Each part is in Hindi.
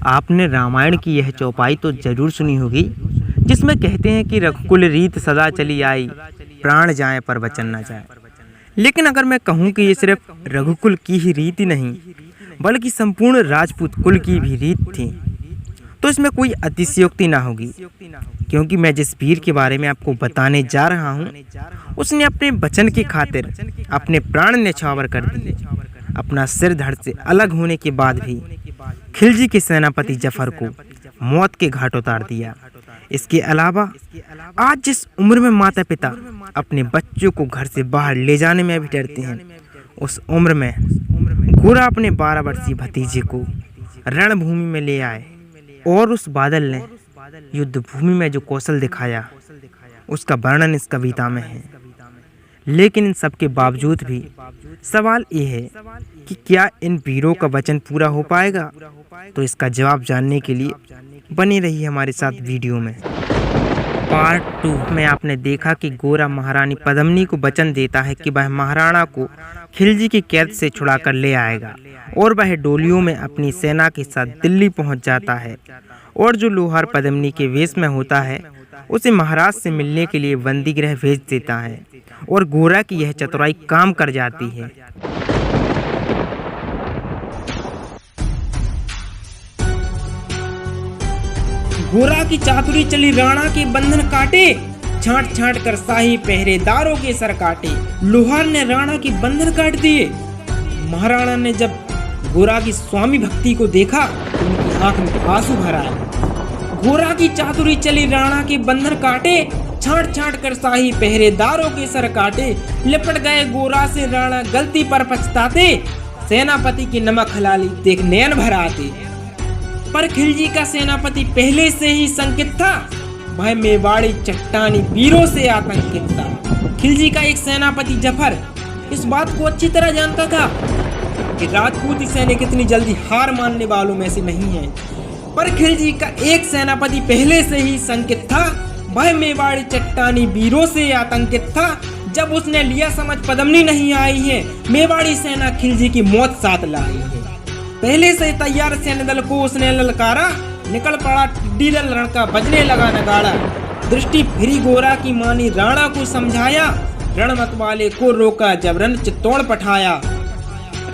आपने रामायण की यह चौपाई तो जरूर सुनी होगी, जिसमें कहते हैं कि रघुकुल रीत सदा चली आई, प्राण जाए पर वचन न जाए। लेकिन अगर मैं कहूँ कि ये सिर्फ रघुकुल की ही रीत ही नहीं, बल्कि संपूर्ण राजपूत कुल की भी रीत थी, तो इसमें कोई अतिशयोक्ति ना होगी। क्योंकि मैं जिस वीर के बारे में आपको बताने जा रहा हूँ, उसने अपने वचन की खातिर अपने प्राण न्यौछावर कर दिए। अपना सिर धड़ से अलग होने के बाद भी खिलजी के सेनापति जफर को मौत के घाट उतार दिया। इसके अलावा आज जिस उम्र में माता पिता अपने बच्चों को घर से बाहर ले जाने में भी डरते हैं, उस उम्र में गोरा अपने 12 वर्षीय भतीजे को रणभूमि में ले आए और उस बादल ने युद्ध भूमि में जो कौशल दिखाया, उसका वर्णन इस कविता में है। लेकिन इन सब के बावजूद भी सवाल ये है कि क्या इन वीरों का वचन पूरा हो पाएगा? तो इसका जवाब जानने के लिए बने रहिए हमारे साथ वीडियो में। पार्ट 2 में आपने देखा कि गोरा महारानी पद्मिनी को वचन देता है कि वह महाराणा को खिलजी की कैद से छुड़ाकर ले आएगा और वह डोलियों में अपनी सेना के साथ दिल्ली पहुंच जाता है। और जो लोहार पद्मिनी के वेश में होता है, उसे महाराज से मिलने के लिए बंदी गृह भेज देता है और गोरा की यह चतुराई काम कर जाती है। गोरा की चातुरी चली राणा के बंधन काटे, छांट छांट कर शाही पहरेदारों के सर काटे। लोहार ने राणा के बंधन काट दिए। महाराणा ने जब गोरा की स्वामी भक्ति को देखा तो उनकी आंख में आंसू भर आए। गोरा की चातुरी चली राणा के बंधन काटे, छांट छांट कर शाही पहरेदारों के सर काटे। लिपट गए गोरा से राणा गलती पर पछताते, सेनापति की नमक हलाली देख नयन भर आते। पर खिलजी का सेनापति पहले से ही संकित था, वह मेवाड़ी चट्टानी वीरों से आतंकित था। खिलजी का एक सेनापति जफर इस बात को अच्छी तरह जानता था कि राजपूती सैनिक इतनी जल्दी हार मानने वालों में से नहीं है। पर खिलजी का एक सेनापति पहले से ही संकित था, वह मेवाड़ी चट्टानी वीरों से आतंकित था। जब उसने लिया समझ पद्मिनी नहीं आई है, मेवाड़ी सेना खिलजी की मौत साथ लाई है। पहले से तैयार सैन्य दल को उसने ललकारा, निकल पड़ा टिड्डी दल रण का, बजने लगा नगाड़ा। दृष्टि फिरी गोरा की मानी राणा को समझाया, रणमत वाले को रोका जब रण चित्तौड़ पठाया।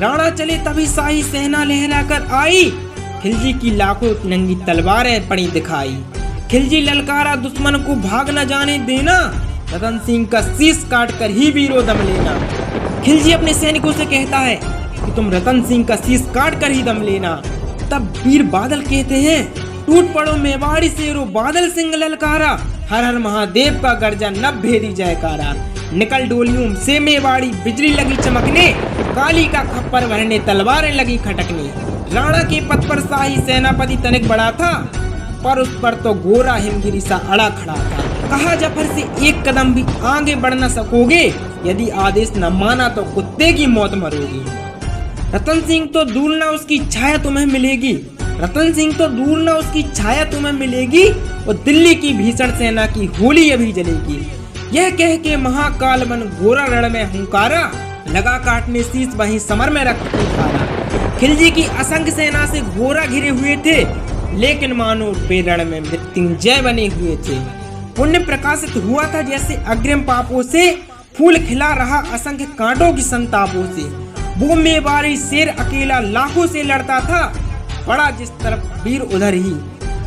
राणा चले तभी शाही सेना लहरा कर आई, खिलजी की लाखों नंगी तलवारें पड़ी दिखाई। खिलजी ललकारा दुश्मन को भाग न जाने देना, रतन सिंह का शीश काट कर ही वीरों दम लेना। खिलजी अपने सैनिकों से कहता है कि तुम रतन सिंह का शीश काट कर ही दम लेना। तब वीर बादल कहते हैं, टूट पड़ो मेवाड़ी शेरो, बादल सिंह ललकारा, हर हर महादेव का गर्जा नभ भेदी जयकारा। निकल डोलियों से मेवाड़ी बिजली लगी चमकने, काली का खप्पर भरने तलवारें लगी खटकने। राणा के पद पर शाही सेनापति तनिक बड़ा था, पर उस पर तो गोरा हिमगिरी सा अड़ा खड़ा था। कहा जफर से एक कदम भी आगे बढ़ न सकोगे, यदि आदेश न माना तो कुत्ते की मौत मरोगी। रतन सिंह तो दूर न उसकी छाया तुम्हें मिलेगी, रतन सिंह तो दूर न उसकी छाया तुम्हें मिलेगी, और दिल्ली की भीषण सेना की होली अभी जलेगी। यह कह के महाकाल बन गोरा रण में हुंकारा, लगा काटने शीश वहीं समर में रक्त की धारा। खिलजी की असंख्य सेना से गोरा घिरे हुए थे, लेकिन मानो वे रण में मृत्युंजय बने हुए थे। पुण्य प्रकाशित हुआ था जैसे अग्रिम पापों से, फूल खिला रहा असंख्य कांटों की संतापों से। वो मेवाड़ी शेर अकेला लाखों से लड़ता था, पड़ा जिस तरफ वीर उधर ही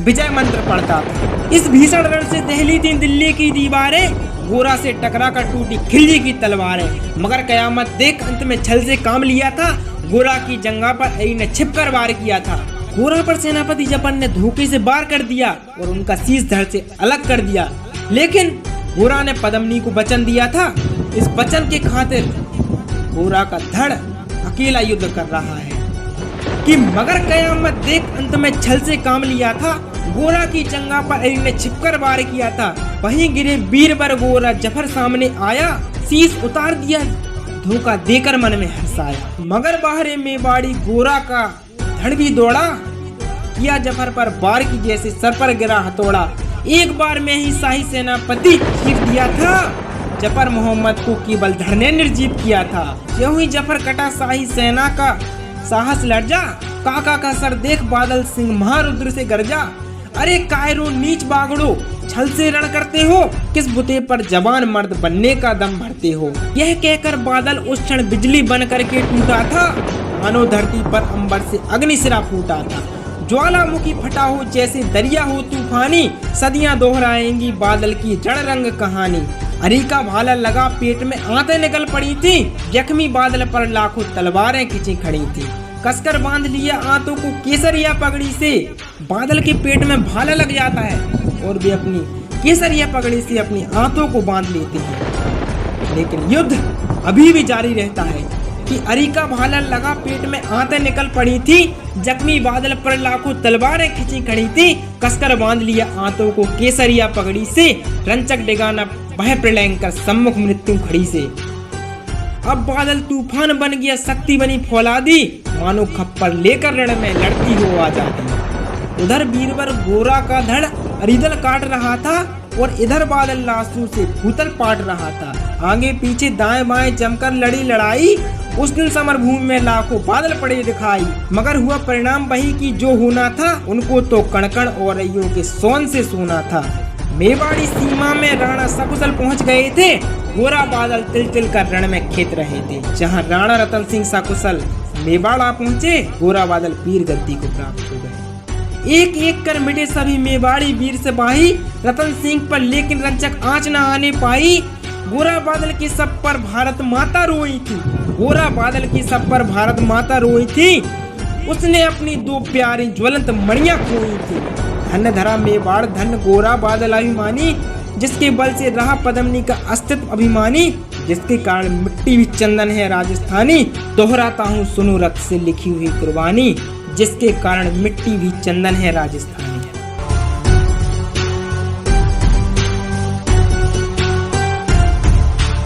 विजय मंत्र पढ़ता था। इस भीषण रण से दहली थी दिल्ली की दीवारें, गोरा से टकरा कर टूटी खिलजी की तलवारें। मगर कयामत देख अंत में छल से काम लिया था, गोरा की जंगा पर अई ने छिपकर वार किया था। गोरा पर सेनापति जफर ने धोखे से वार कर दिया और उनका शीश धड़ से अलग कर दिया। लेकिन गोरा ने पद्मिनी को वचन दिया था, इस वचन के खातिर गोरा का धड़ अकेला युद्ध कर रहा है कि मगर कयामत देख अंत में छल से काम लिया था। गोरा की जंगा पर अली ने छिपकर वार किया था, वहीं गिरे वीर बर गोरा जफर सामने आया, शीश उतार दिया धोखा देकर मन में हंसाया। मगर बाहरे मेवाड़ी गोरा का धड़ भी दौड़ा, किया जफर पर वार की जैसे सर पर गिरा हथौड़ा। एक बार में ही शाही सेनापति चीर दिया था, जफर मोहम्मद को केवल धड़ ने निर्जीव किया था। यूं ही जफर कटा शाही सेना का साहस लड़ जा, काका का सर देख बादल सिंह महारुद्र से गरजा, अरे कायरो नीच बागड़ो, छल से रण करते हो, किस बुते पर जवान मर्द बनने का दम भरते हो। यह कहकर बादल उस क्षण बिजली बन करके टूटा था, मानो धरती पर अंबर से अग्निशिरा फूटा था। ज्वालामुखी फटा हो जैसे दरिया हो तूफानी, सदियां दोहराएंगी बादल की जड़ रंग कहानी। अरी का भाला लगा पेट में आंतें निकल पड़ी थी, जख्मी बादल पर लाखों तलवारें खिंची खड़ी थी। कसकर बांध लिया आंतों को केसरिया पगड़ी से, बादल के पेट में भाला लग जाता है और वे अपनी केसरिया पगड़ी से अपनी आंतों को बांध लेते हैं। लेकिन युद्ध अभी भी जारी रहता है कि अरी का भाला लगा पेट में आंतें निकल पड़ी थी, जख्मी बादल पर लाखों तलवारें खिंची खड़ी थी। कसकर बांध लिया आंतों को केसरिया पगड़ी से, रंचक डिगाना वह प्रलयंकर सम्मुख मृत्यु खड़ी से। अब बादल तूफान बन गया, शक्ति बनी फौलादी, मानो खप्पर लेकर रण में लड़ती हो आजादी। उधर बीरबर गोरा का धड़ अरिदल काट रहा था और इधर बादल लाशों से भूतल पाट रहा था। आगे पीछे दाएं बाएं जमकर लड़ी लड़ाई, उस दिन समरभूमि में लाखों बादल पड़े दिखाई। मगर हुआ परिणाम वही कि जो होना था, उनको तो कणकण और रैयों के सोन से सोना था। मेवाड़ी सीमा में राणा सकुशल पहुंच गए थे, गोरा बादल तिल तिल कर रण में खेत रहे थे। जहां राणा रतन सिंह सकुशल मेवाड़ा पहुंचे, गोरा बादल वीर गद्दी को प्राप्त हो गए। एक एक कर मिटे सभी मेवाड़ी वीर सिपाही रतन सिंह पर, लेकिन रंचक आंच न आने पाई। गोरा बादल की सब पर भारत माता रोई थी, गोरा बादल की सब पर भारत माता रोई थी। उसने अपनी दो प्यारी ज्वलंत मणियां खोई थी। धन्य धरा मेवाड़, धन्य गोरा बादल अभिमानी, जिसके बल से रहा पद्मिनी का अस्तित्व अभिमानी, जिसके कारण मिट्टी भी चंदन है राजस्थानी। दोहराता हूँ सुनो रक्त से लिखी हुई कुर्बानी, जिसके कारण मिट्टी भी चंदन है राजस्थानी।